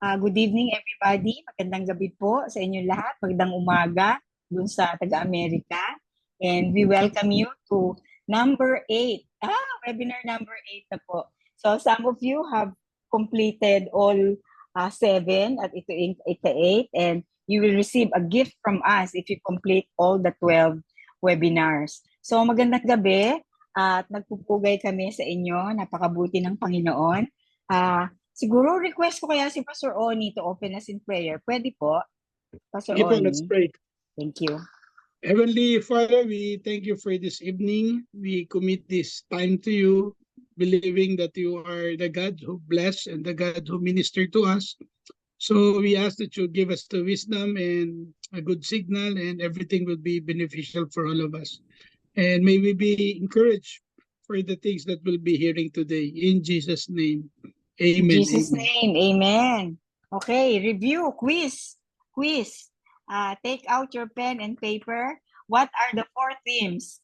Good evening everybody. Magandang gabi po sa inyong lahat. Magandang umaga dun sa taga-Amerika. And we welcome you to number 8. Webinar number 8 na po. So some of you have completed all 7 at ito 8 and you will receive a gift from us if you complete all the 12 webinars. So magandang gabi at nagpupugay kami sa inyo. Napakabuti ng Panginoon. Siguro request ko kaya si Pastor Oni to open us in prayer. Pwede po, Pastor Sige po, let's Oni. pray. Thank you. Heavenly Father, we thank you for this evening. We commit this time to you, believing that you are the God who bless and the God who minister to us. So we ask that you give us the wisdom and a good signal, and everything will be beneficial for all of us. And may we be encouraged for the things that we'll be hearing today. In Jesus' name, In amen. Jesus' name, amen. Okay, review, quiz. Take out your pen and paper. What are the 4 themes,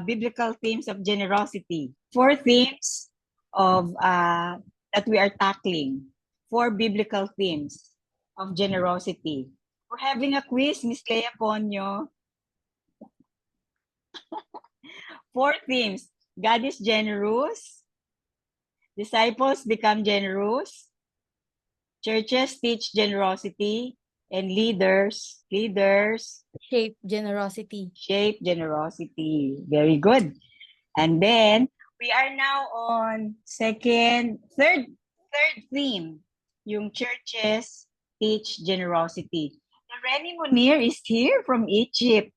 biblical themes of generosity? 4 themes of that we are tackling. 4 biblical themes of generosity. We're having a quiz, Miss Clea Ponyo. 4 themes. God is generous. Disciples become generous. Churches teach generosity. And leaders shape generosity. Shape generosity. Very good. And then we are now on third theme. Yung churches teach generosity. Renny Munir is here from Egypt.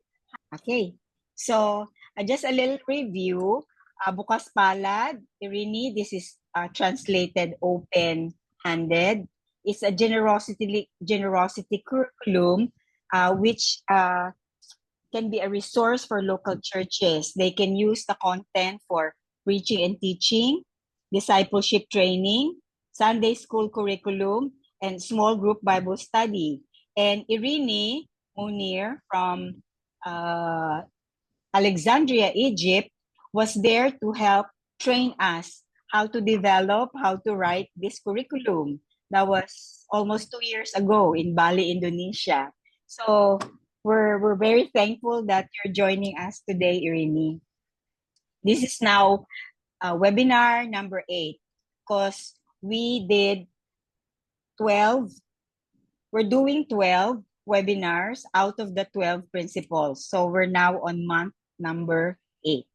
Okay. So, just a little review. Bukas Palad, Irini, this is translated open-handed. It's a generosity curriculum which can be a resource for local churches. They can use the content for preaching and teaching, discipleship training, Sunday school curriculum, and small group Bible study. And Irini Munir from Alexandria, Egypt, was there to help train us how to develop, how to write this curriculum. That was almost 2 years ago in Bali, Indonesia. So we're very thankful that you're joining us today, Irini. This is now webinar number 8 because we did 12. We're doing 12 webinars out of the 12 principles. So we're now on month number 8.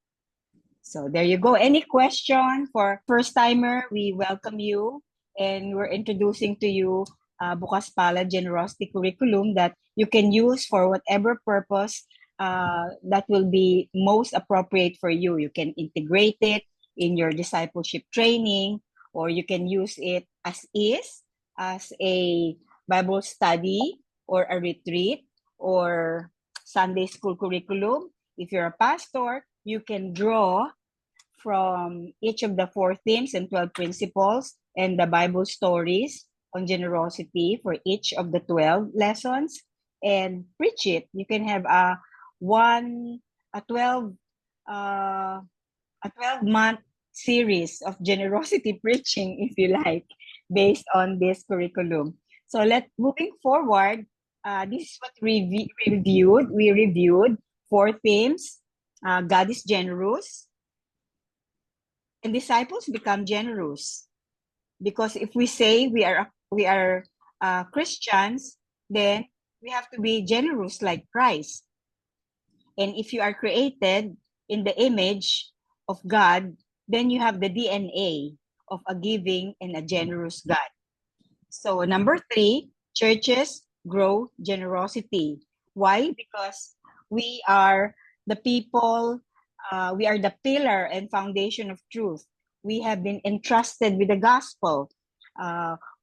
So there you go. Any question for first timer? We welcome you and we're introducing to you Bukas Palad Generosity Curriculum that you can use for whatever purpose that will be most appropriate for you. You can integrate it in your discipleship training, or you can use it as is, as a Bible study or a retreat or Sunday school curriculum. If you're a pastor, you can draw from each of the 4 themes and 12 principles and the Bible stories on generosity for each of the 12 lessons and preach it. You can have a 12-month series of generosity preaching, if you like, based on this curriculum. So moving forward, this is what we reviewed. We reviewed 4 themes. God is generous. And disciples become generous. Because if we say we are Christians, then we have to be generous like Christ. And if you are created in the image of God, then you have the DNA of a giving and a generous God. So number 3, churches grow generosity. Why? Because we are the people, we are the pillar and foundation of truth. We have been entrusted with the gospel.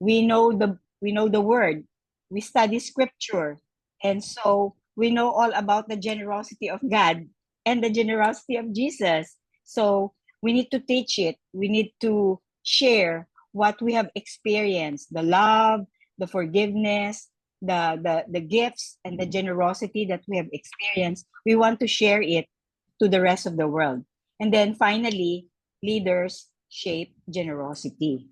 We know the word. We study scripture. And so we know all about the generosity of God and the generosity of Jesus. So we need to teach it. We need to share what we have experienced, the love, the forgiveness, the gifts, and the generosity that we have experienced. We want to share it to the rest of the world. And then finally, leaders shape generosity.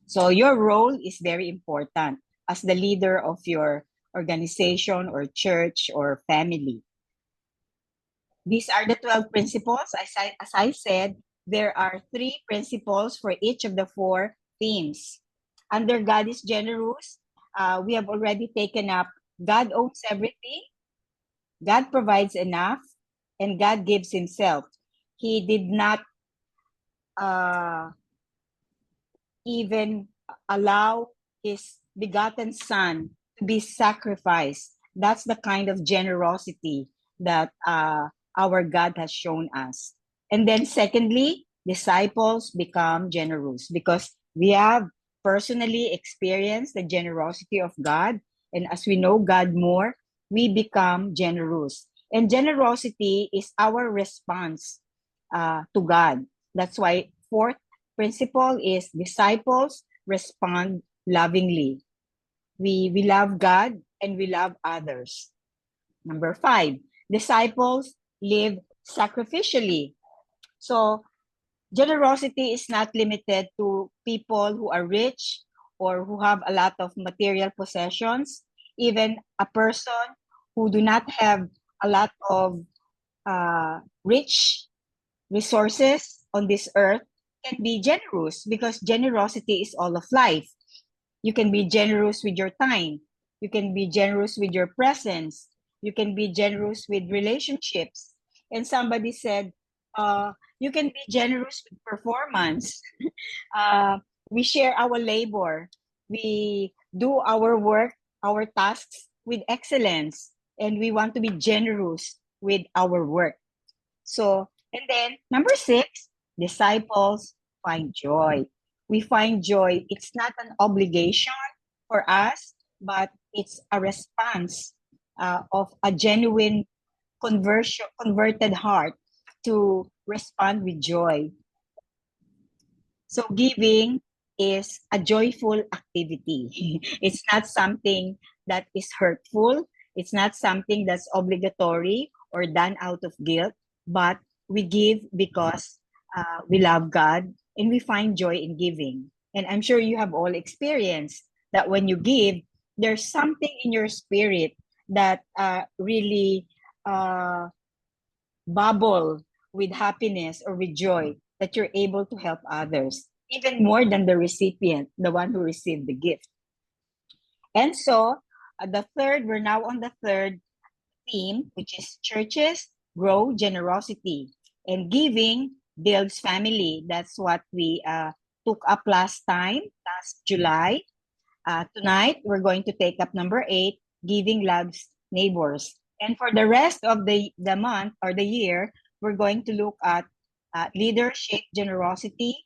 So your role is very important as the leader of your organization or church or family. These are the 12 principles. As I said, there are 3 principles for each of the 4 themes. Under God is generous, we have already taken up God owns everything, God provides enough, and God gives himself. He did not even allow his begotten son to be sacrificed. That's the kind of generosity that our God has shown us. And then secondly, disciples become generous because we have personally experienced the generosity of God. And as we know God more, we become generous. And generosity is our response to God. That's why fourth principle is disciples respond lovingly. We love God and we love others. Number 5, disciples live sacrificially. So generosity is not limited to people who are rich or who have a lot of material possessions. Even a person who do not have a lot of rich resources on this earth can be generous because generosity is all of life. You can be generous with your time. You can be generous with your presence. You can be generous with relationships. And somebody said, you can be generous with performance. We share our labor. We do our work, our tasks with excellence. And we want to be generous with our work. So, and then number 6, disciples find joy. We find joy. It's not an obligation for us, but it's a response of a genuine converted heart to respond with joy. So giving is a joyful activity. It's not something that is hurtful. It's not something that's obligatory or done out of guilt, but we give because we love God and we find joy in giving. And I'm sure you have all experienced that when you give, there's something in your spirit that really bubble with happiness or with joy that you're able to help others, even more than the recipient, the one who received the gift. And so, we're now on the third theme, which is churches grow generosity and giving builds family. That's what we took up last July. Tonight, we're going to take up number 8, giving loves neighbors. And for the rest of the month or the year, we're going to look at leadership generosity.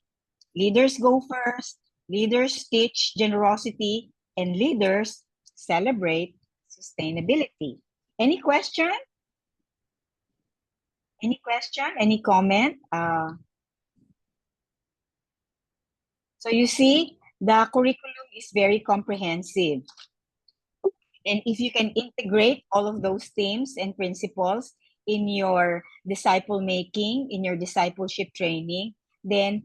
Leaders go first, leaders teach generosity, and leaders celebrate sustainability. Any question? Any question? Any comment? So you see, the curriculum is very comprehensive. And if you can integrate all of those themes and principles in your disciple making, in your discipleship training, then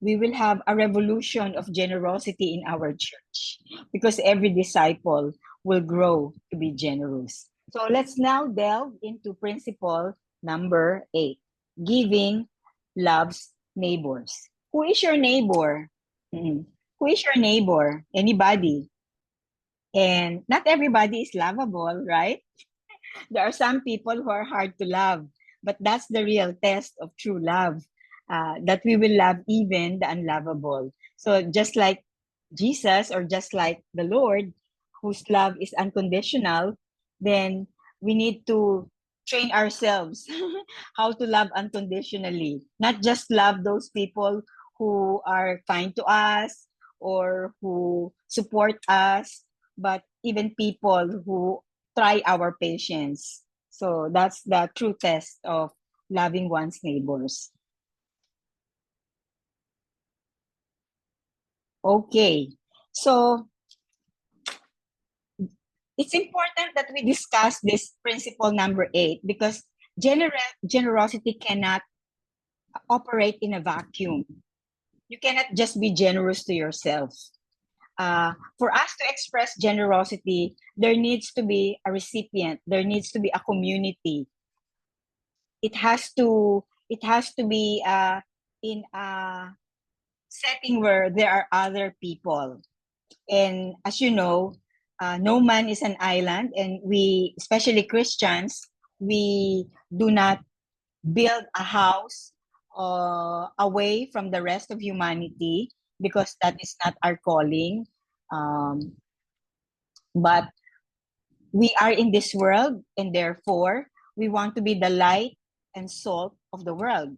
we will have a revolution of generosity in our church because every disciple will grow to be generous. So let's now delve into principle number 8, giving loves neighbors. Who is your neighbor? Who is your neighbor? Anybody? And not everybody is lovable, right? There are some people who are hard to love, but that's the real test of true love, that we will love even the unlovable. So just like Jesus or just like the Lord, whose love is unconditional, then we need to train ourselves how to love unconditionally, not just love those people who are kind to us or who support us, but even people who try our patience. So that's the true test of loving one's neighbors. Okay, so it's important that we discuss this principle number 8 because generosity cannot operate in a vacuum. you cannot just be generous to yourself. For us to express generosity, there needs to be a recipient. There needs to be a community. It has to be in a setting where there are other people. And as you know, no man is an island, and we, especially Christians, we do not build a house away from the rest of humanity, because that is not our calling. Um, but we are in this world, and therefore we want to be the light and salt of the world.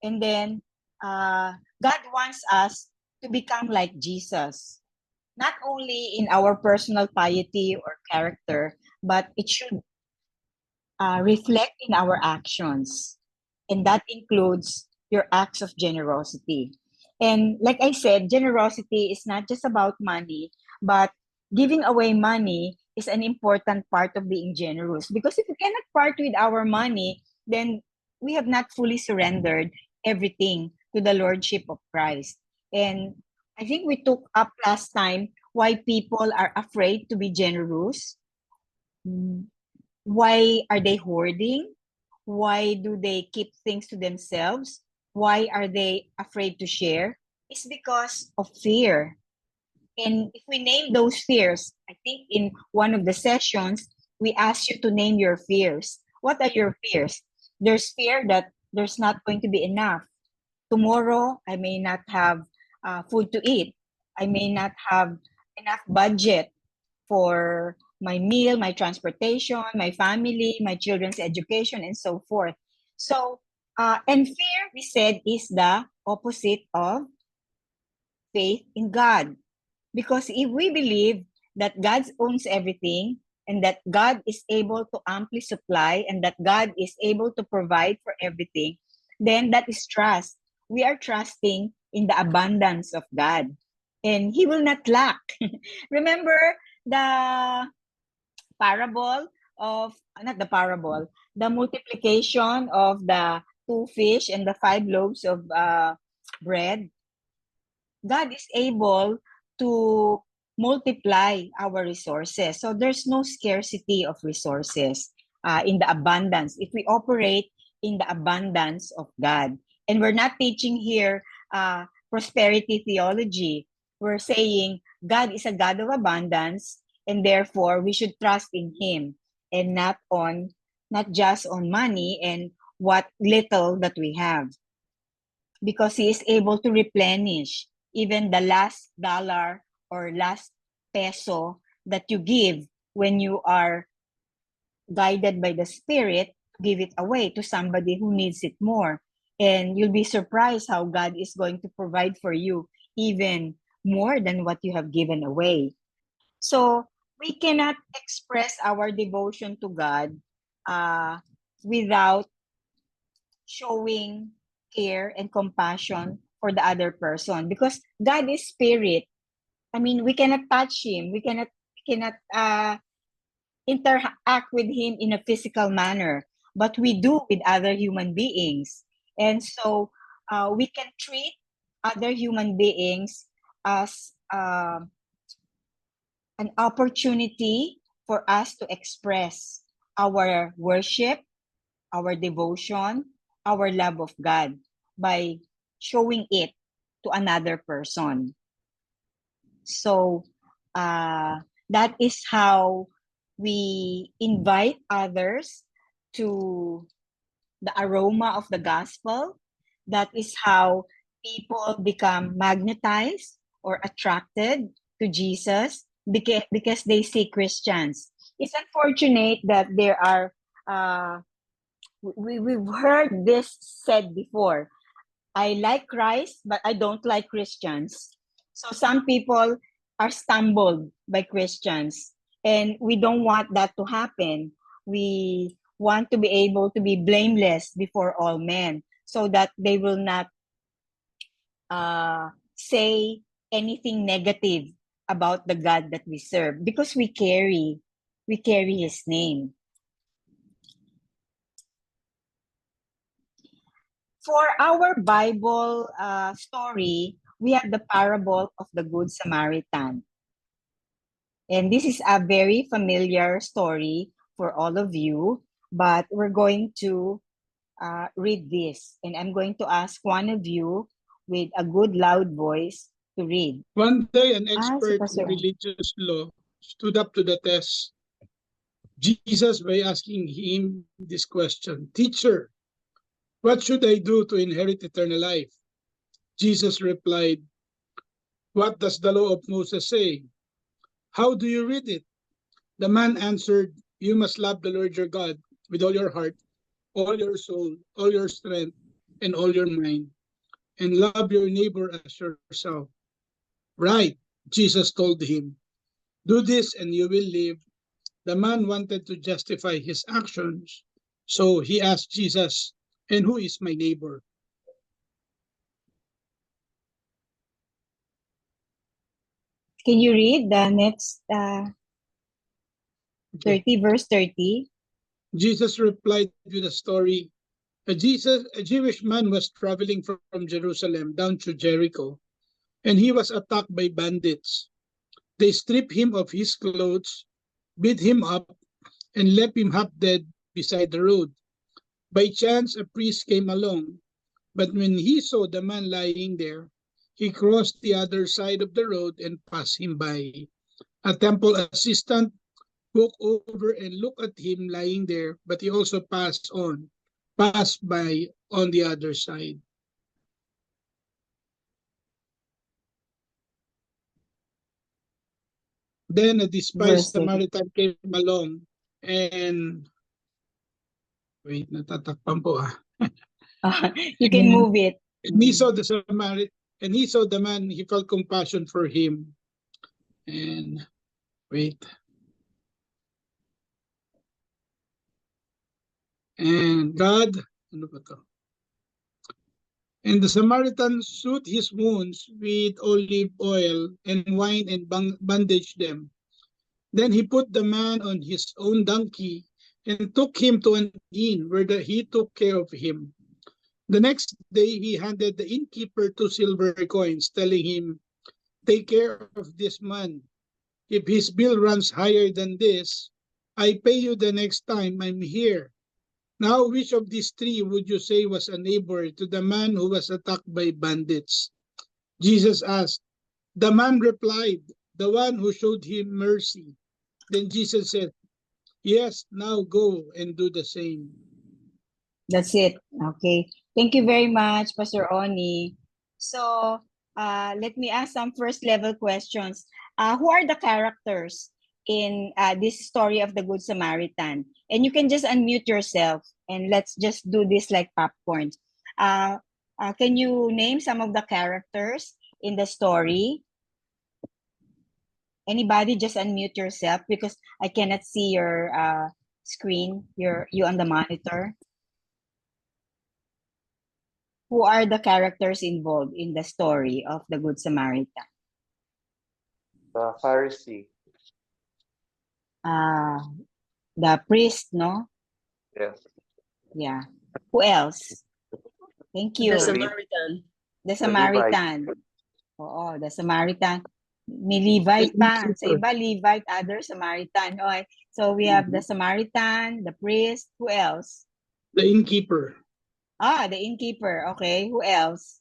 And then God wants us to become like Jesus, not only in our personal piety or character, but it should reflect in our actions. And that includes your acts of generosity. And like I said, generosity is not just about money, but giving away money is an important part of being generous. Because if we cannot part with our money, then we have not fully surrendered everything to the Lordship of Christ. And I think we took up last time why people are afraid to be generous. Why are they hoarding? Why do they keep things to themselves? Why are they afraid to share? It's because of fear. And if we name those fears, I think in one of the sessions, we asked you to name your fears. What are your fears? There's fear that there's not going to be enough. Tomorrow, I may not have food to eat. I may not have enough budget for my meal, my transportation, my family, my children's education, and so forth. So, and fear, we said, is the opposite of faith in God. Because if we believe that God owns everything, and that God is able to amply supply, and that God is able to provide for everything, then that is trust. We are trusting in the abundance of God, and He will not lack. Remember the parable of, not the parable, the multiplication of the 2 fish and the 5 loaves of bread. God is able to multiply our resources. So there's no scarcity of resources in the abundance if we operate in the abundance of God. And we're not teaching here prosperity theology. We're saying God is a God of abundance, and therefore we should trust in Him, and not just on money and what little that we have, because He is able to replenish even the last dollar or last peso that you give when you are guided by the Spirit. Give it away to somebody who needs it more. And you'll be surprised how God is going to provide for you even more than what you have given away. So we cannot express our devotion to God without showing care and compassion for the other person, because God is spirit. I mean, we cannot touch Him. We cannot interact with Him in a physical manner, but we do with other human beings. And so we can treat other human beings as an opportunity for us to express our worship, our devotion, our love of God by showing it to another person. So that is how we invite others to the aroma of the gospel. That is how people become magnetized or attracted to Jesus, because they see Christians. It's unfortunate that there are we've heard this said before. I like Christ, but I don't like Christians. So some people are stumbled by Christians, and we don't want that to happen. We want to be able to be blameless before all men, so that they will not say anything negative about the God that we serve, because we carry His name. For our Bible story, we have the parable of the Good Samaritan. And this is a very familiar story for all of you, but we're going to read this. And I'm going to ask one of you with a good loud voice to read. One day, an Si expert Pastor. in religious law stood up to the test Jesus by asking him this question, Teacher, what should I do to inherit eternal life? Jesus replied, What does the law of Moses say? How do you read it? The man answered, You must love the Lord your God with all your heart, all your soul, all your strength, and all your mind, and love your neighbor as yourself. Right, Jesus told him. Do this and you will live. The man wanted to justify his actions, so he asked Jesus, And who is my neighbor? Can you read the next 30, verse 30? Jesus replied with a story. A Jewish man was traveling from Jerusalem down to Jericho, and he was attacked by bandits. They stripped him of his clothes, beat him up, and left him half dead beside the road. By chance, a priest came along, but when he saw the man lying there, he crossed the other side of the road and passed him by. A temple assistant walked over and looked at him lying there, but he also passed by on the other side. Then a despised Verse 30. Samaritan came along and wait, natatakpan po ah. You can move it. And he saw the Samaritan, and he saw the man, he felt compassion for him. And wait. And God, ano ba to? And the Samaritan soothed his wounds with olive oil and wine and bandaged them. Then he put the man on his own donkey and took him to an inn where he took care of him. The next day he handed the innkeeper 2 silver coins, telling him, Take care of this man. If his bill runs higher than this, I pay you the next time I'm here. Now, which of these three would you say was a neighbor to the man who was attacked by bandits? Jesus asked. The man replied, The one who showed him mercy. Then Jesus said, Yes, now go and do the same. That's it. Okay. Thank you very much, Pastor Oni. So, let me ask some first level questions. Who are the characters in this story of the Good Samaritan? And you can just unmute yourself and let's just do this like popcorn. Can you name some of the characters in the story? Anybody, just unmute yourself because I cannot see your screen, you on the monitor. Who are the characters involved in the story of the Good Samaritan? The Pharisee. The priest, no? Yes. Yeah. Who else? Thank you. The Samaritan. The Samaritan. Oo, the Samaritan. May Levite pa. Sa iba, Levite, other Samaritan. Okay. So we have the Samaritan, the priest. Who else? The innkeeper. The innkeeper. Okay. Who else?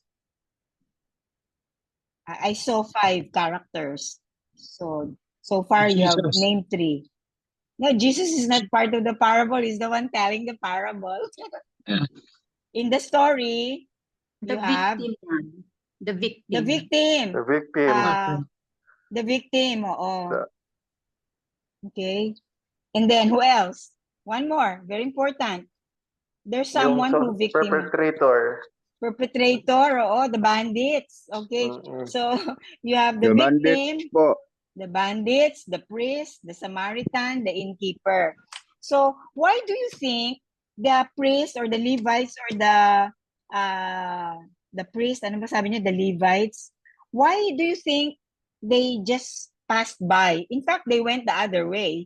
I saw 5 characters. So far you have Jesus. named 3. No, Jesus is not part of the parable. He's the one telling the parable. In the story, The you have victim one. The victim. the victim. The victim. The victim. Oo. The- Okay. And then who else? One more. Very important. There's someone who victim. Perpetrator. Perpetrator. Oo, the bandits. Okay. Mm-mm. So you have the The victim, bandits po. the bandits, the priest, the Samaritan, the innkeeper. So why do you think the priest or the Levites or the priest, ano ba sabi niya, the Levites, why do you think they just passed by? In fact, they went the other way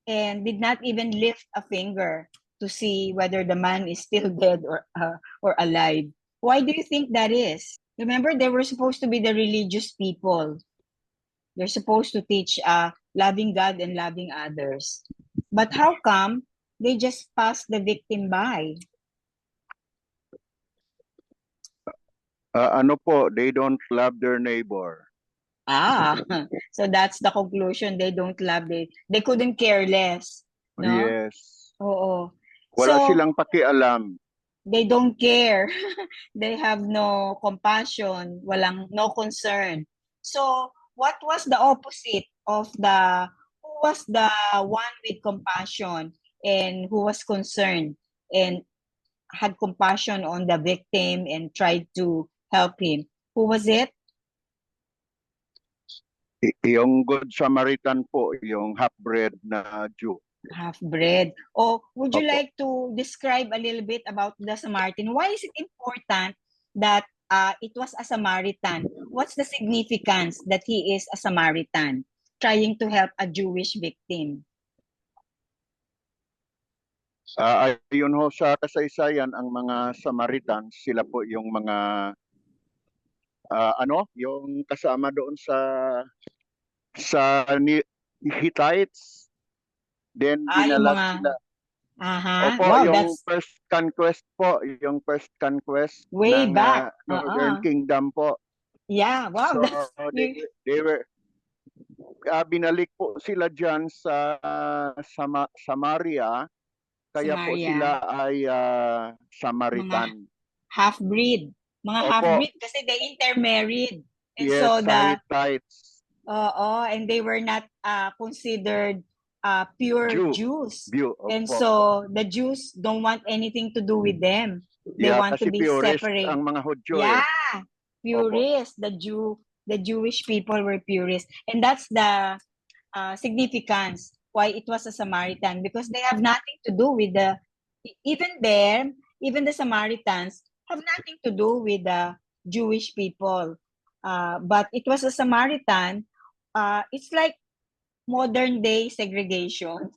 and did not even lift a finger to see whether the man is still dead or alive. Why do you think that is? Remember, they were supposed to be the religious people. They're supposed to teach loving God and loving others. But how come they just pass the victim by? Ano po, they don't love their neighbor. Ah, so that's the conclusion. They don't love, they couldn't care less. No? Yes. Oo. Wala So, silang pakialam. they don't care. They have no compassion, no concern. So, what was the opposite of who was the one with compassion and who was concerned and had compassion on the victim and tried to help him? Who was it? Yung Good Samaritan po, yung half-bred na Jew. Half-bred. Oh, would you Opo. like to describe a little bit about the Samaritan? Why is it important that it was a Samaritan? What's the significance that he is a Samaritan trying to help a Jewish victim? Ayun ho sa kasaysayan, ang mga Samaritans, sila po yung mga yung kasama doon sa Hittites. Then Yung dinala mga... sila. Aha. Opo, Wow, yung that's yung first conquest way ng back. Northern Kingdom po. Yeah, wow, So that's... they were binalik po sila diyan sa Samaria, kaya po Samaria. sila ay Samaritan. Half-breed. Mga Opo. half-breed kasi they intermarried. And Yes, so sa Hittites. and they were not considered pure Jews. And Opo. so the Jews don't want anything to do with them. They want to kasi be purist separate. ang mga Hudyo Purist. The Jewish people were purist. And that's the significance why it was a Samaritan, because they have nothing to do with even the Samaritans have nothing to do with the Jewish people. But it was a Samaritan. It's like modern day segregation.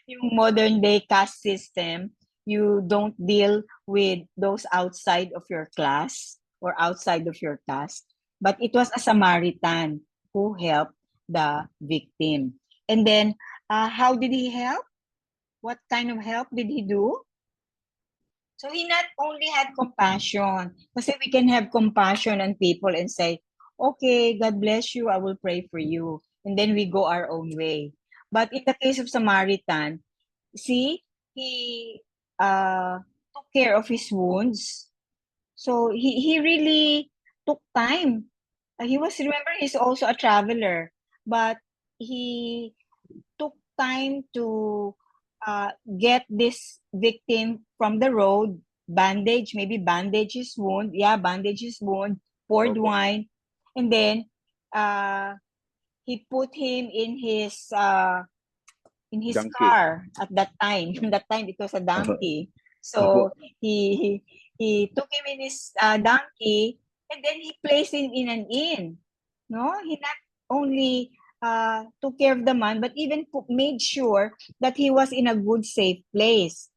Yung modern day caste system, you don't deal with those outside of your class or outside of your caste. But it was a Samaritan who helped the victim. And then, how did he help? What kind of help did he do? So he not only had compassion, kasi we can have compassion on people and say, okay, God bless you, I will pray for you. And then we go our own way. But in the case of Samaritan, see, he took care of his wounds. So he really took time. Remember, he's also a traveler, but he took time to get this victim from the road, bandage his wound. Yeah, bandage his wound, poured Opo. wine, and then he put him in his Donkey. car at that time. That time it was a donkey. So he took him in his donkey, and then he placed him in an inn. No, he not only took care of the man, but even made sure that he was in a good, safe place.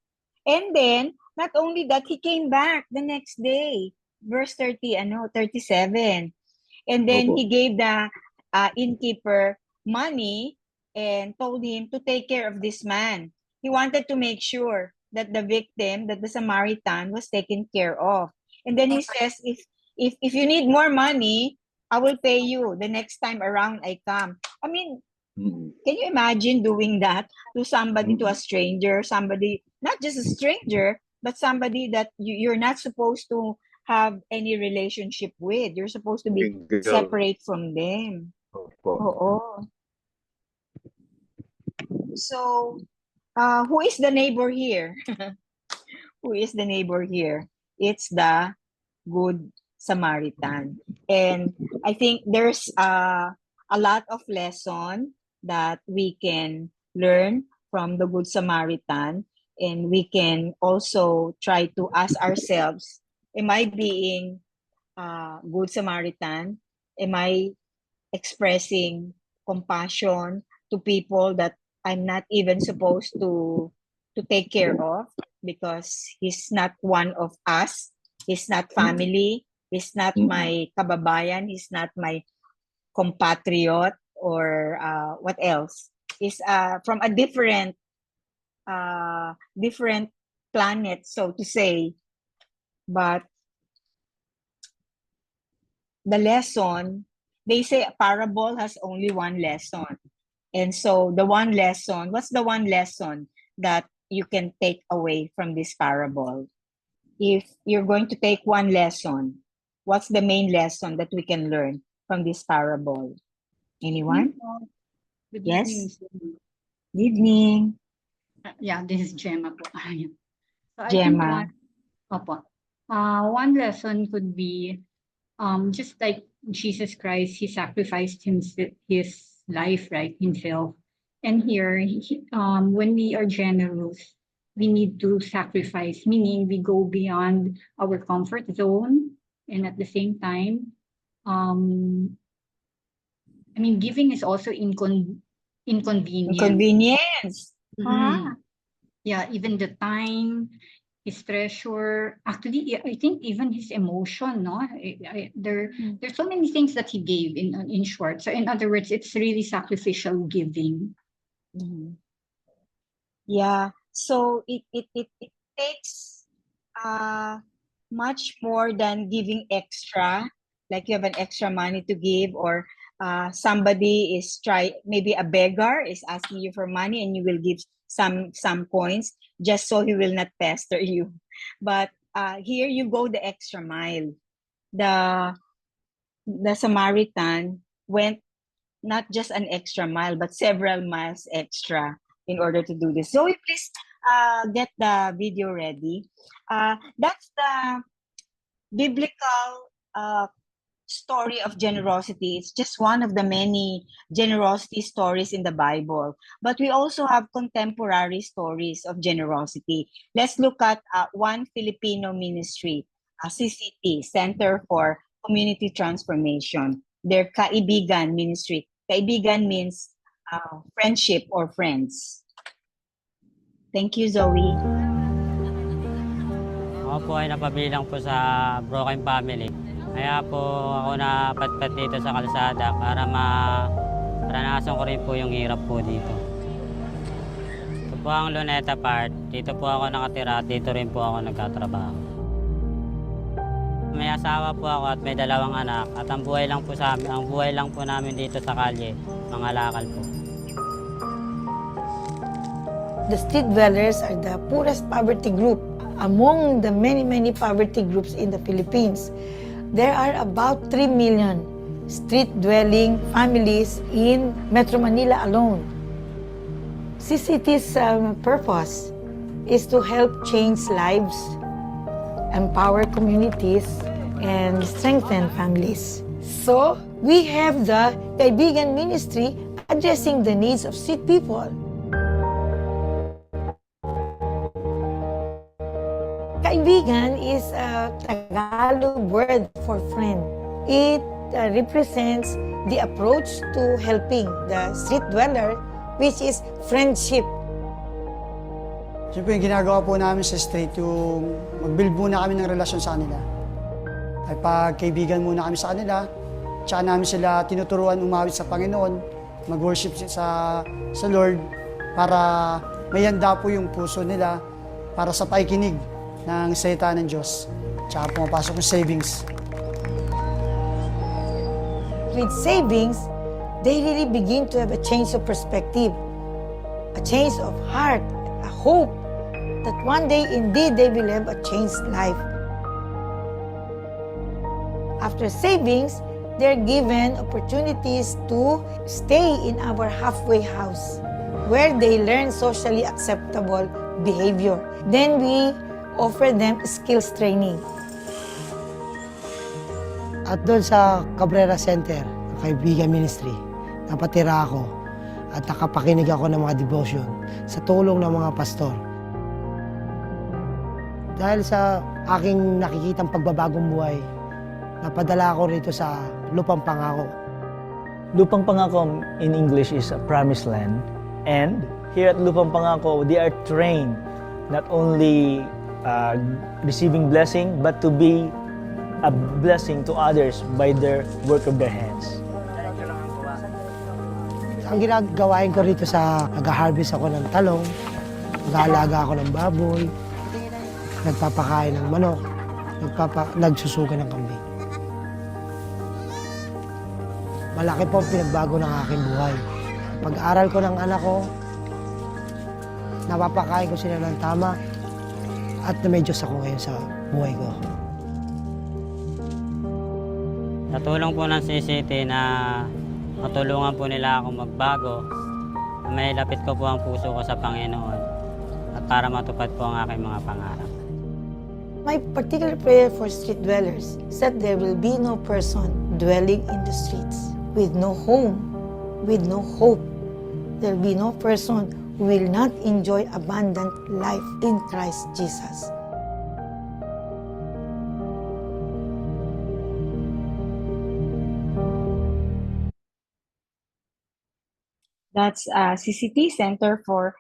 And then, not only that, he came back the next day. Verse 37. And then Opo. he gave the innkeeper money and told him to take care of this man. He wanted to make sure that the victim, that the Samaritan, was taken care of. And then he says, if you need more money, I will pay you the next time around I come. I mean, can you imagine doing that to somebody, to a stranger, somebody, not just a stranger, but somebody that you're not supposed to have any relationship with. You're supposed to be separate from them. Opo. Oo. So, who is the neighbor here? Who is the neighbor here? It's the Good Samaritan. And I think there's a lot of lesson that we can learn from the Good Samaritan, and we can also try to ask ourselves, am I being a Good Samaritan? Am I expressing compassion to people that I'm not even supposed to to take care of because he's not one of us. He's not family. He's not my kababayan. He's not my compatriot or what else. He's from a different planet, so to say. But the lesson, they say a parable has only one lesson. And so the one lesson, what's the one lesson that you can take away from this parable? If you're going to take one lesson, what's the main lesson that we can learn from this parable? Anyone? Good Yes? evening, Gemma. Good evening, Yeah, this is Gemma po. Ayan. So I think Gemma. one lesson could be just like Jesus Christ, he sacrificed his life, right, himself. And here, when we are generous, we need to sacrifice, meaning we go beyond our comfort zone, and at the same time, I mean, giving is also inconvenient. Inconvenience. Mhm. Yeah, even the time, his treasure, actually, I think even his emotion, no? There's so many things that he gave in short. So in other words, it's really sacrificial giving. Mhm. Yeah, so it takes much more than giving extra, like you have an extra money to give, or somebody is maybe a beggar is asking you for money and you will give some coins just so he will not pester you. But here you go the extra mile. The Samaritan went not just an extra mile, but several miles extra in order to do this. Zoe, please get the video ready. That's the biblical story of generosity. It's just one of the many generosity stories in the Bible. But we also have contemporary stories of generosity. Let's look at one Filipino ministry, CCT, Center for Community Transformation. Their Kaibigan ministry. Kaibigan means friendship or friends. Thank you, Zoe. Ako po ay napabilang po sa Broken Family. Kaya po ako napatpat dito sa kalsada para maranasan ko rin po yung hirap po dito. Ito po ang Luneta Park. Dito po ako nakatira. Dito rin po ako nagtatrabaho. May asawa po ako at may 2 anak. At ang buhay lang po namin dito sa kalye, mga lakal po. The street dwellers are the poorest poverty group among the many poverty groups in the Philippines. There are about 3 million street-dwelling families in Metro Manila alone. CCT's purpose is to help change lives, empower communities, and strengthen families. So, we have the Kaibigan Ministry addressing the needs of street people. Kaibigan is a Tagalog word for friend. It represents the approach to helping the street dweller, which is friendship. Siyempre, yung ginagawa po namin sa street, yung mag-build muna kami ng relasyon sa kanila. Ay pagkaibigan muna kami sa kanila, tsaka namin sila tinuturuan umawit sa Panginoon, mag-worship sa Lord, para may handa po yung puso nila para sa paikinig ng salita ng Diyos. Tsaka pumapasok yung savings. With savings, they really begin to have a change of perspective, a change of heart, a hope that one day indeed they will have a changed life. After savings, they're given opportunities to stay in our halfway house where they learn socially acceptable behavior. Then we offer them skills training. At doon sa Cabrera Center, Kaibigan Ministry, napatira ako at nakapakinig ako ng mga devotion sa tulong ng mga pastor. Dahil sa aking nakikitang pagbabagong buhay, napadala ako rito sa Lupang Pangako. Lupang Pangako in English is a promised land. And here at Lupang Pangako, they are trained not only receiving blessing, but to be a blessing to others by their work of their hands. Ang ginagawain ko rito sa nag-harvest ako ng talong, nag-aalaga ako ng baboy, nagpapakain ng manok, nagsusuga ng kambing. Malaki po ang pinagbago ng aking buhay. Pag-aaral ko ng anak ko, napapakain ko sila ng tama, at na may Diyos ako ngayon sa buhay ko. Sa tulong po ng CCT na matulungan po nila ako magbago, may lapit ko po ang puso ko sa Panginoon at para matupad po ang aking mga pangarap. My particular prayer for street dwellers is that there will be no person dwelling in the streets with no home, with no hope. There will be no person who will not enjoy abundant life in Christ Jesus. That's CCT, Center for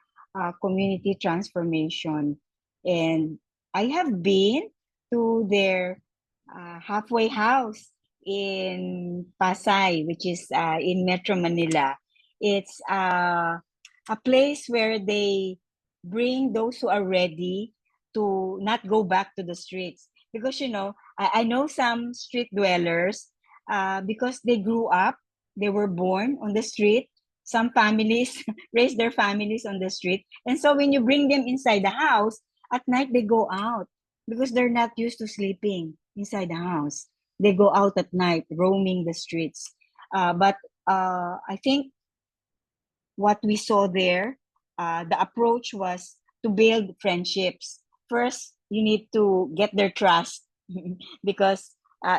Community Transformation. And I have been to their halfway house in Pasay, which is in Metro Manila. It's a place where they bring those who are ready to not go back to the streets. Because, you know, I know some street dwellers, because they grew up, they were born on the street. Some families raise their families on the street. And so when you bring them inside the house, at night they go out because they're not used to sleeping inside the house. They go out at night, roaming the streets. But I think what we saw there, the approach was to build friendships. First, you need to get their trust because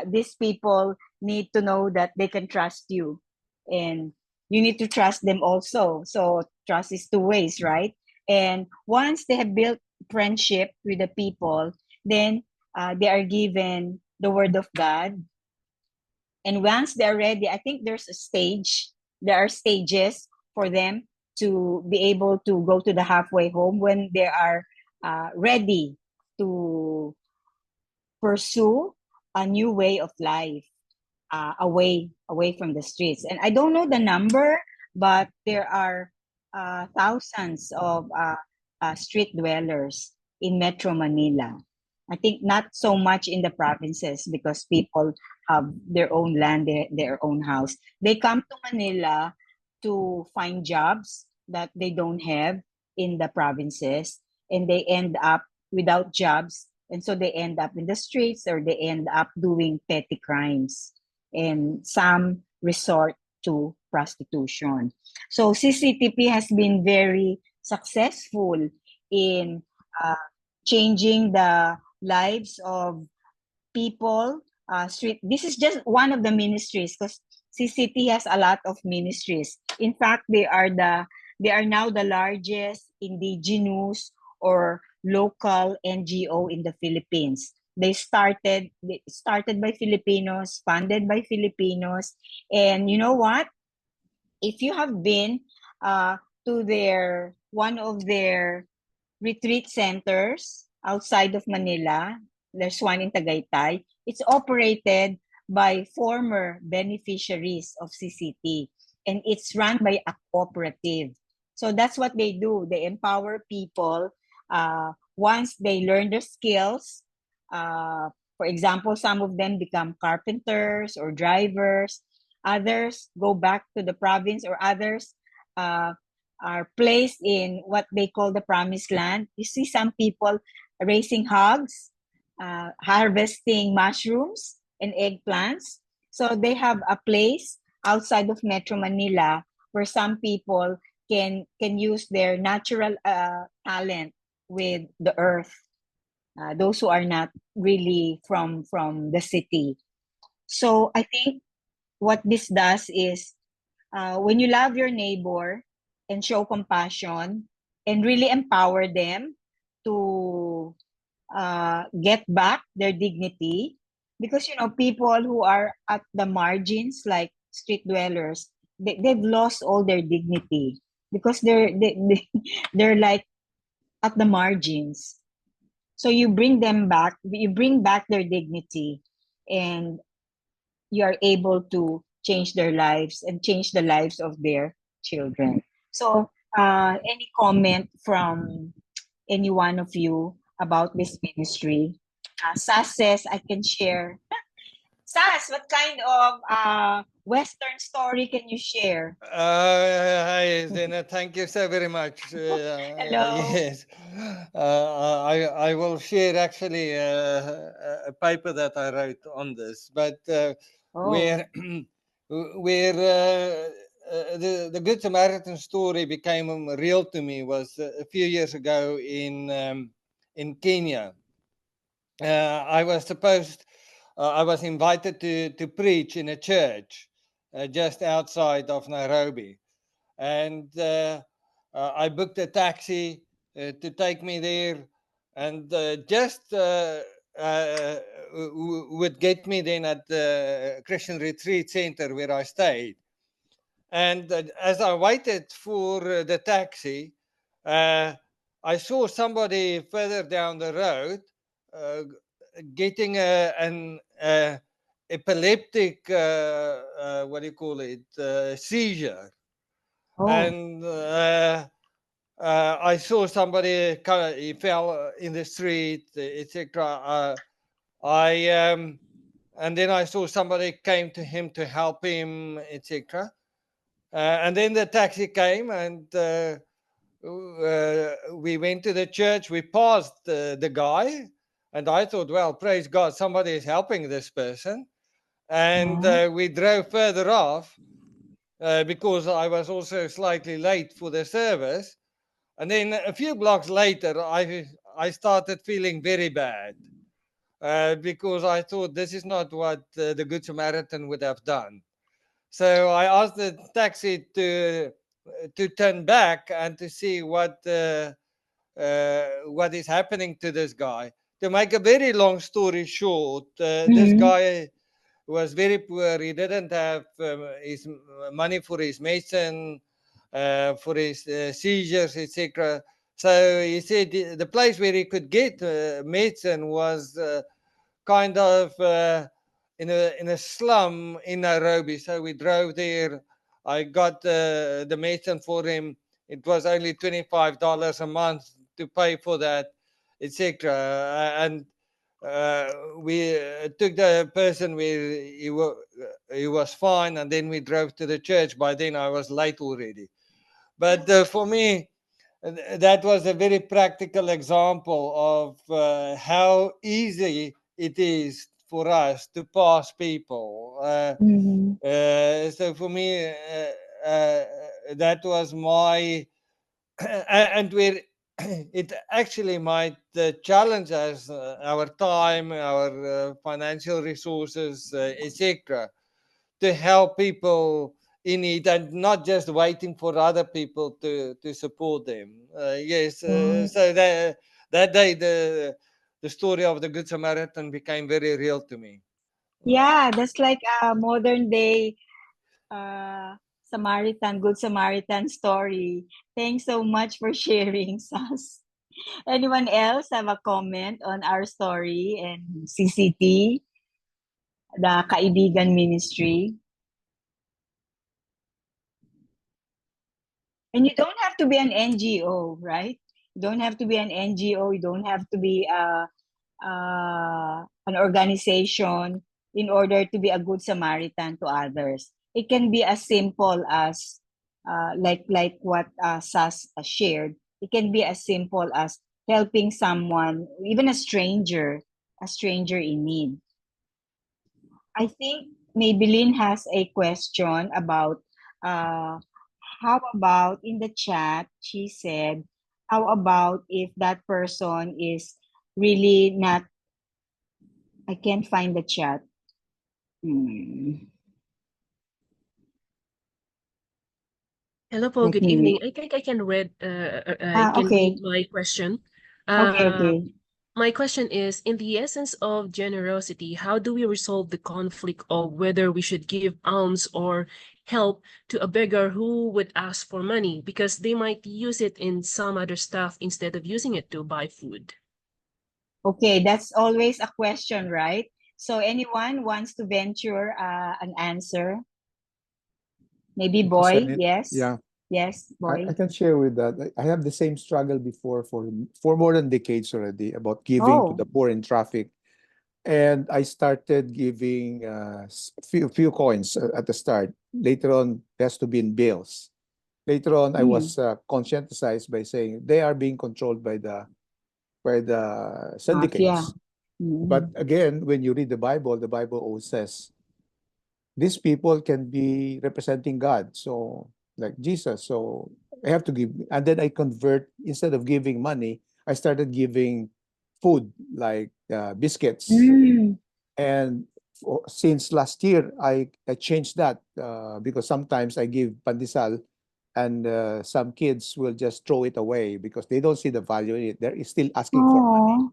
these people need to know that they can trust you. And you need to trust them also. So trust is two ways, right? And once they have built friendship with the people, then they are given the word of God. And once they're ready, I think there are stages for them to be able to go to the halfway home when they are ready to pursue a new way of life. Away from the streets. And I don't know the number, but there are thousands of street dwellers in Metro Manila. I think not so much in the provinces because people have their own land, their own house. They come to Manila to find jobs that they don't have in the provinces, and they end up without jobs. And so they end up in the streets or they end up doing petty crimes. And some resort to prostitution. So CCTP has been very successful in changing the lives of people. This is just one of the ministries because CCT has a lot of ministries. In fact, they are now the largest indigenous or local NGO in the Philippines. They started by Filipinos, funded by Filipinos. And you know what? If you have been to one of their retreat centers outside of Manila, there's one in Tagaytay, it's operated by former beneficiaries of CCT. And it's run by a cooperative. So that's what they do. They empower people once they learn their skills. For example, some of them become carpenters or drivers. Others go back to the province, or others are placed in what they call the promised land. You see some people raising hogs, harvesting mushrooms and eggplants. So they have a place outside of Metro Manila where some people can use their natural talent with the earth. Those who are not really from the city. So I think what this does is when you love your neighbor and show compassion and really empower them to get back their dignity, because you know people who are at the margins like street dwellers, they've lost all their dignity because they're like at the margins. So you bring them back, you bring back their dignity, and you are able to change their lives and change the lives of their children. So, any comment from any one of you about this ministry? Sas says, I can share. Sas, what kind of Western story can you share? Hi, Zena. Thank you so very much. Hello. Yes, I will share actually a paper that I wrote on this, but where where the Good Samaritan story became real to me was a few years ago in Kenya. I was supposed, I was invited to preach in a church just outside of Nairobi. And I booked a taxi to take me there, and just would get me then at the Christian Retreat Center where I stayed. And as I waited for the taxi, I saw somebody further down the road getting an epileptic, what do you call it, seizure. And I saw somebody, he fell in the street, etc. And then I saw somebody came to him to help him, etc. And then the taxi came, and we went to the church. We passed the guy, and I thought, well, praise God, somebody is helping this person. And we drove further off because I was also slightly late for the service. And then a few blocks later, I started feeling very bad because I thought this is not what the Good Samaritan would have done. So I asked the taxi to turn back and to see what is happening to this guy. To make a very long story short, this guy was very poor. He didn't have his money for his medicine, for his seizures, etc. So he said the place where he could get medicine was kind of in a slum in Nairobi. So we drove there. I got the medicine for him. It was only $25 a month to pay for that, etc. And we took the person where he was fine, and then we drove to the church. By then I was late already. But for me, that was a very practical example of how easy it is for us to pass people. So for me, that was my, and where it actually might challenge us, our time, our financial resources, etc., to help people in need and not just waiting for other people to support them. Yes, so that day the story of the Good Samaritan became very real to me. Yeah, that's like a modern day Samaritan, Good Samaritan story. Thanks so much for sharing, Sas. Anyone else have a comment on our story and CCT, the Kaibigan Ministry? And you don't have to be an NGO, right? You don't have to be an NGO. You don't have to be an organization in order to be a good Samaritan to others. It can be as simple as like what Sas shared. It can be as simple as helping someone, even a stranger in need. I think Maybelline has a question about how about in the chat, she said, how about if that person is really not, I can't find the chat. Hello po, good Okay. evening. I think I can read Okay. my question. Okay. my question is, in the essence of generosity, how do we resolve the conflict of whether we should give alms or help to a beggar who would ask for money because they might use it in some other stuff instead of using it to buy food? Okay, that's always a question, right? So anyone wants to venture an answer? Maybe Boy, Senate, yes? yeah. Yes, Boy. I can share with that. I have the same struggle before for more than decades already about giving to Oh. the poor in traffic. And I started giving few coins at the start. Later on, it has to be in bills. Later on, I was conscientized by saying they are being controlled by the syndicates. But again, when you read the Bible always says these people can be representing God. So like Jesus. So I have to give. And then I convert, instead of giving money, I started giving food like biscuits. And since last year, I changed that because sometimes I give pandesal and some kids will just throw it away because they don't see the value in it. They're still asking for money.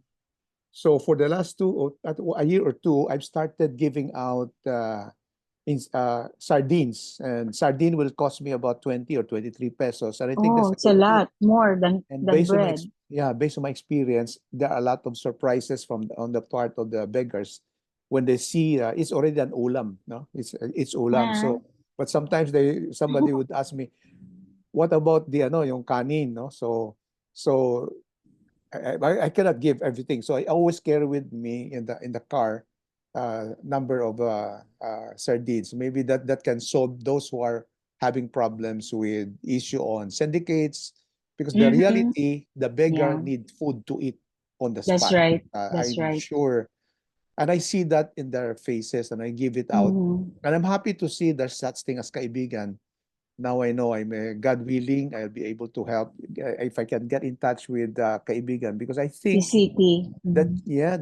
So for the last a year or two, I've started giving out sardines, and sardine will cost me about 20 or 23 pesos. And I think that's Oh, it's a good deal. lot more than Based on bread. based on my experience, there are a lot of surprises on the part of the beggars when they see it's already an ulam, no? It's ulam. So, but sometimes somebody would ask me, what about the yung kanin, no? So I cannot give everything. So I always carry with me in the car number of sardines. Maybe that can solve those who are having problems with issue on syndicates, because the reality, the beggar need food to eat on the spot. That's right. I'm sure. And I see that in their faces and I give it out. And I'm happy to see there's such thing as kaibigan. Now I know God willing, I'll be able to help if I can get in touch with kaibigan, because I think that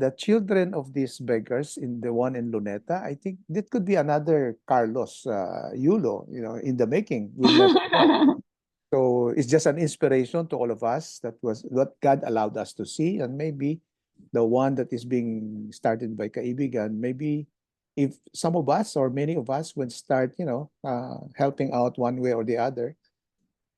the children of these beggars, in the one in Luneta, I think that could be another Carlos Yulo, in the making. We'll never know. So it's just an inspiration to all of us. That was what God allowed us to see, and maybe the one that is being started by kaibigan, maybe if some of us or many of us would start, helping out one way or the other,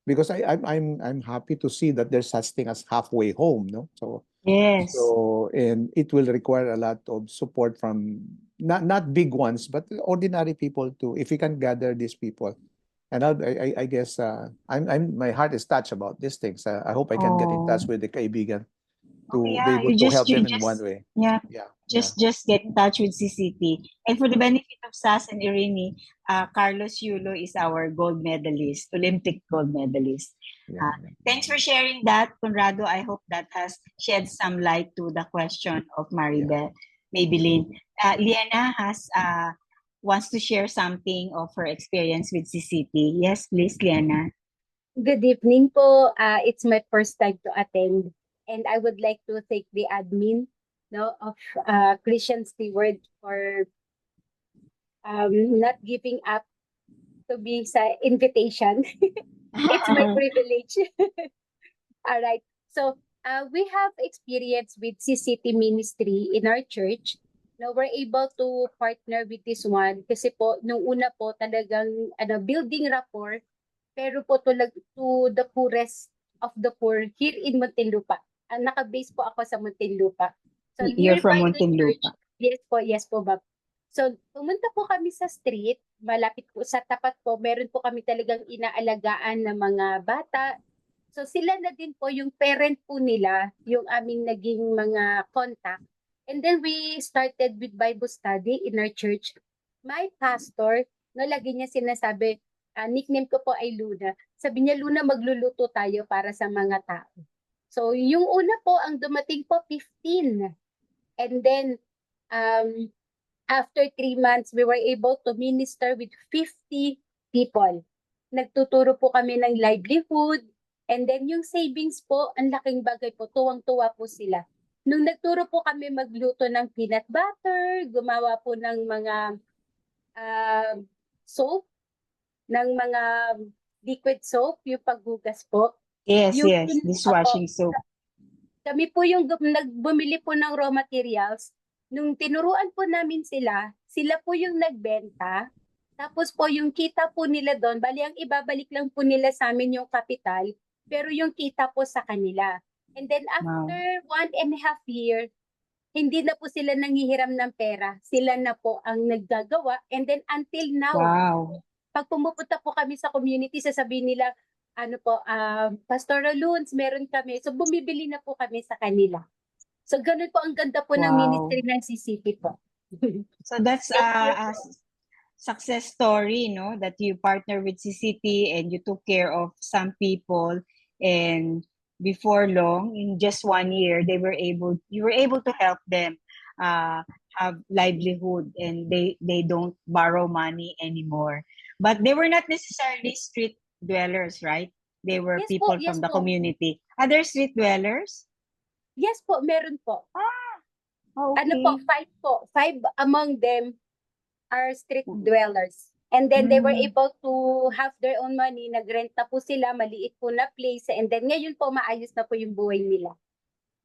because I'm happy to see that there's such thing as halfway home, no? So yes. So and it will require a lot of support from not big ones, but ordinary people too. If we can gather these people, and I guess my heart is touched about these things. I hope I can get in touch with the kaibigan to be able to help them in one way. Just get in touch with CCT. And for the benefit of Sas and Irini, Carlos Yulo is our gold medalist, Olympic gold medalist. Thanks for sharing that, Conrado. I hope that has shed some light to the question of Maribel, Maybelline. Liana wants to share something of her experience with CCT. Yes, please, Liana. Good evening po. It's my first time to attend. And I would like to thank the admin of Christian Steward for not giving up to be sa invitation. It's my privilege. All right. So we have experience with CCT ministry in our church. Now we're able to partner with this one kasi po nung una po talagang building rapport, pero po to the poorest of the poor here in Muntinlupa. Naka-base po ako sa Muntinlupa. So you're from Muntinlupa. Yes po, Bob. So pumunta po kami sa street, malapit po sa tapat po, meron po kami talagang inaalagaan na mga bata. So sila na din po yung parent po nila, yung aming naging mga contact. And then we started with Bible study in our church. My pastor, lagi niya sinasabi, nickname ko po ay Luna. Sabi niya, Luna, magluluto tayo para sa mga tao. So yung una po, ang dumating po 15. And then after 3 months, we were able to minister with 50 people. Nagtuturo po kami ng livelihood. And then yung savings po, ang laking bagay po, tuwang-tuwa po sila. Nung nagturo po kami magluto ng peanut butter, gumawa po ng mga soap, ng mga liquid soap, yung paghugas po. Yes, dishwashing soap. Kami po yung nagbumili po ng raw materials. Nung tinuruan po namin sila, sila po yung nagbenta. Tapos po yung kita po nila doon, bali ang ibabalik lang po nila sa amin yung kapital, pero yung kita po sa kanila. And then after 1.5 year, hindi na po sila nanghihiram ng pera. Sila na po ang naggagawa. And then until now, Wow. pag pumupunta po kami sa community, sasabihin nila, ano po, Pastoral Loons, meron kami. So bumibili na po kami sa kanila. So ganun po ang ganda po ng Wow. ministry ng CCP po. So that's a success story, no? That you partner with CCT and you took care of some people, and before long, in just 1 year, you were able to help them have livelihood, and they don't borrow money anymore. But they were not necessarily street dwellers, right? They were Yes po, people yes from the po. community. Other street dwellers? Yes po, meron po. Okay. Ano po, 5 po. 5 among them are street dwellers. And then they were able to have their own money. Nagrent na po sila, maliit po na place. And then ngayon po, maayos na po yung buhay nila.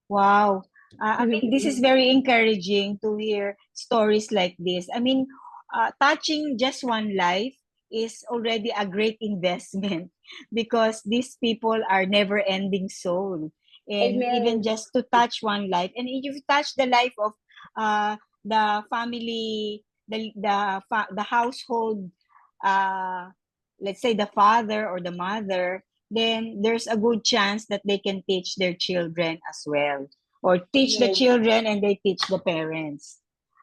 Wow. I mean, this is very encouraging to hear stories like this. I mean, touching just one life is already a great investment because these people are never-ending soul. And Amen. even just to touch one life, and if you touch the life of the family, the household, let's say the father or the mother, then there's a good chance that they can teach their children as well, or teach the Yes. children and they teach the parents.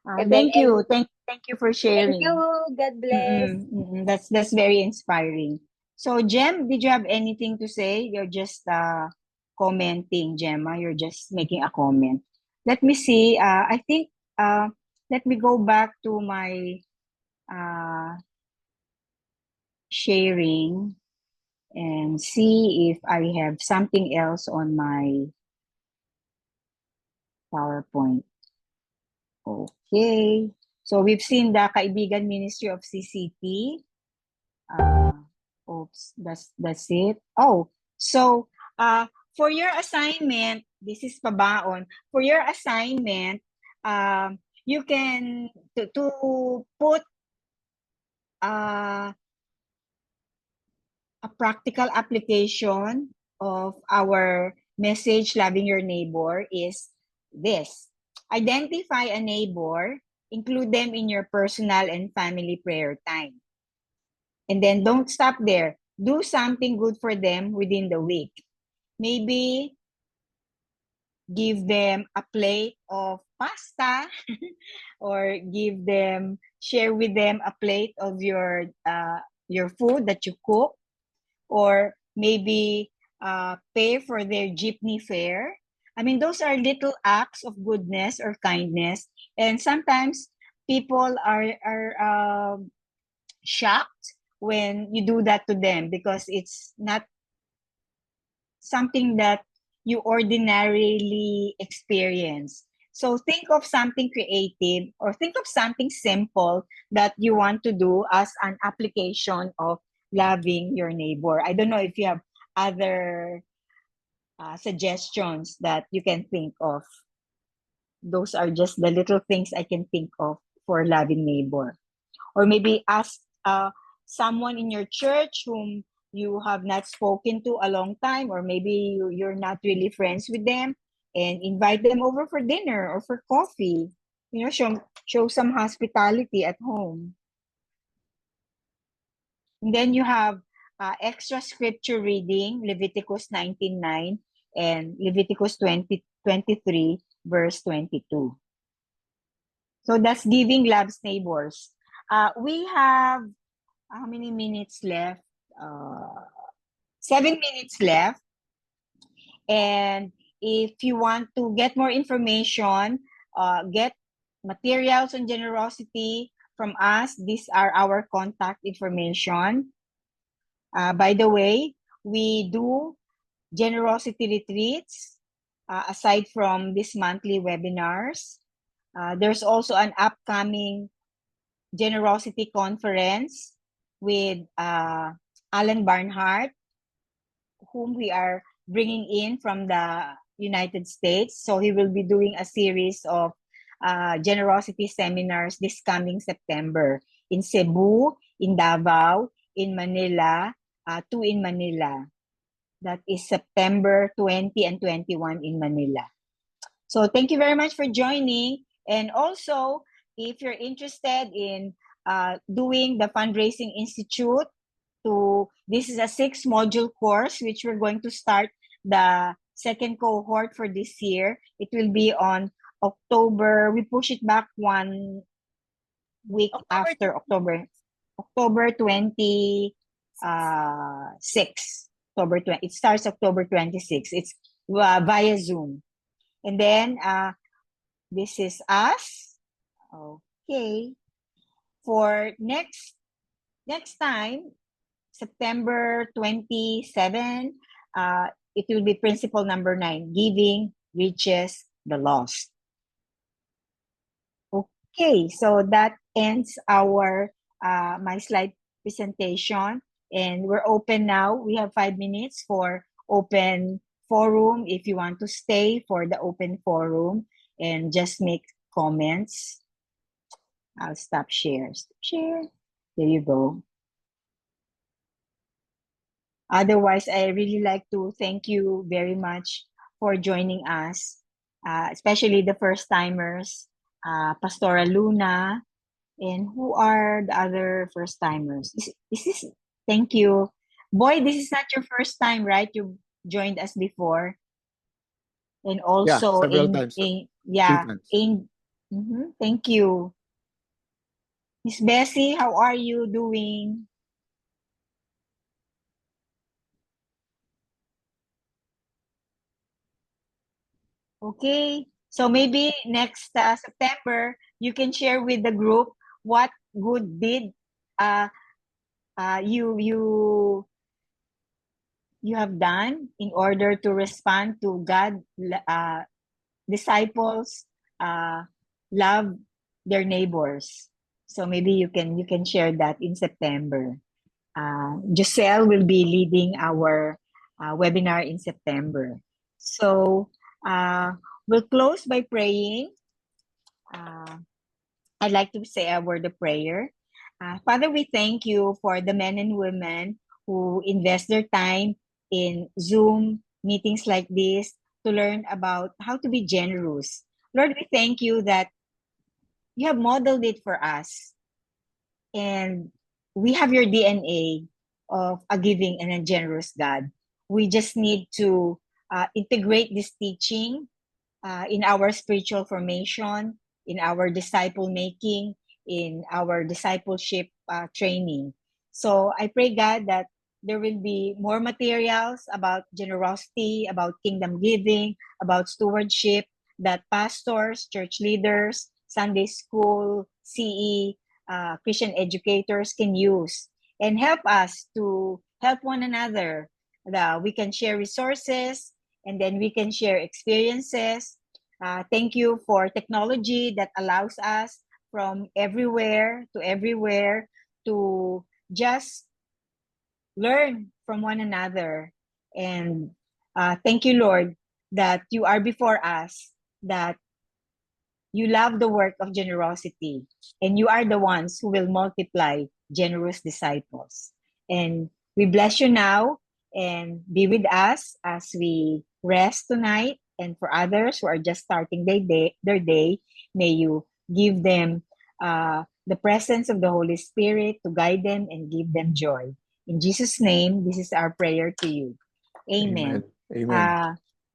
Amen. Thank you, thank you for sharing. Thank you. God bless. That's very inspiring. So, Jem, did you have anything to say? You're just commenting, Gemma. You're just making a comment. Let me see. I think. Let me go back to my sharing and see if I have something else on my PowerPoint. Okay. So we've seen the Kaibigan Ministry of CCT. Oops, that's it. Oh, so for your assignment, this is pabaon. For your assignment, you can to put a practical application of our message, loving your neighbor, is this. Identify a neighbor, include them in your personal and family prayer time. And then don't stop there. Do something good for them within the week. Maybe give them a plate of pasta or share with them a plate of your food that you cook, or maybe pay for their jeepney fare. I mean, those are little acts of goodness or kindness, and sometimes people are shocked when you do that to them because it's not something that you ordinarily experience. So think of something creative or think of something simple that you want to do as an application of loving your neighbor. I don't know if you have other suggestions that you can think of. Those are just the little things I can think of for loving neighbor. Or maybe ask someone in your church whom you have not spoken to a long time, or maybe you're not really friends with them, and invite them over for dinner or for coffee. You know, show some hospitality at home. And then you have extra scripture reading, Leviticus 19:9 and Leviticus 20:23, verse 22. So that's giving love's neighbors. We have how many minutes left? 7 minutes left. And if you want to get more information, get materials on generosity from us, these are our contact information. By the way, we do generosity retreats aside from these monthly webinars. There's also an upcoming generosity conference with Alan Barnhart, whom we are bringing in from the United States. So he will be doing a series of generosity seminars this coming September in Cebu, in Davao, in Manila, 2 in Manila. That is September 20 and 21 in Manila. So thank you very much for joining. And also, if you're interested in doing the Fundraising Institute, this is a 6-module course, which we're going to start the second cohort for this year. It will be on October. We push it back 1 week after October 26. October 20. It starts October 26. It's via Zoom. And then this is us. Okay. For next time, September 27, it will be principle number 9, giving reaches the lost. Okay, so that ends our my slide presentation, and we're open now. We have 5 minutes for open forum if you want to stay for the open forum and just make comments. I'll stop share. Share. There you go. Otherwise, I really like to thank you very much for joining us, especially the first-timers, Pastora Luna, and who are the other first-timers? Thank you. Boy, this is not your first time, right? You joined us before. And also, several times. 3 times. Thank you. Miss Bessie, how are you doing? Okay, so maybe next September, you can share with the group what good deed you have done in order to respond to God. Disciples love their neighbors. So maybe you can share that in September. Giselle will be leading our webinar in September. So we'll close by praying. I'd like to say a word of prayer. Father, we thank you for the men and women who invest their time in Zoom meetings like this to learn about how to be generous. Lord, we thank you that you have modeled it for us. And we have your DNA of a giving and a generous God. We just need to integrate this teaching in our spiritual formation, in our disciple making, in our discipleship training. So I pray, God, that there will be more materials about generosity, about kingdom giving, about stewardship, that pastors, church leaders, Sunday school, CE, Christian educators can use and help us to help one another. We can share resources and then we can share experiences. Thank you for technology that allows us from everywhere to just learn from one another. And thank you, Lord, that you are before us, that you love the work of generosity, and you are the ones who will multiply generous disciples. And we bless you now, and be with us as we rest tonight. And for others who are just starting their day, may you give them the presence of the Holy Spirit to guide them and give them joy. In Jesus' name, this is our prayer to you. Amen. Amen.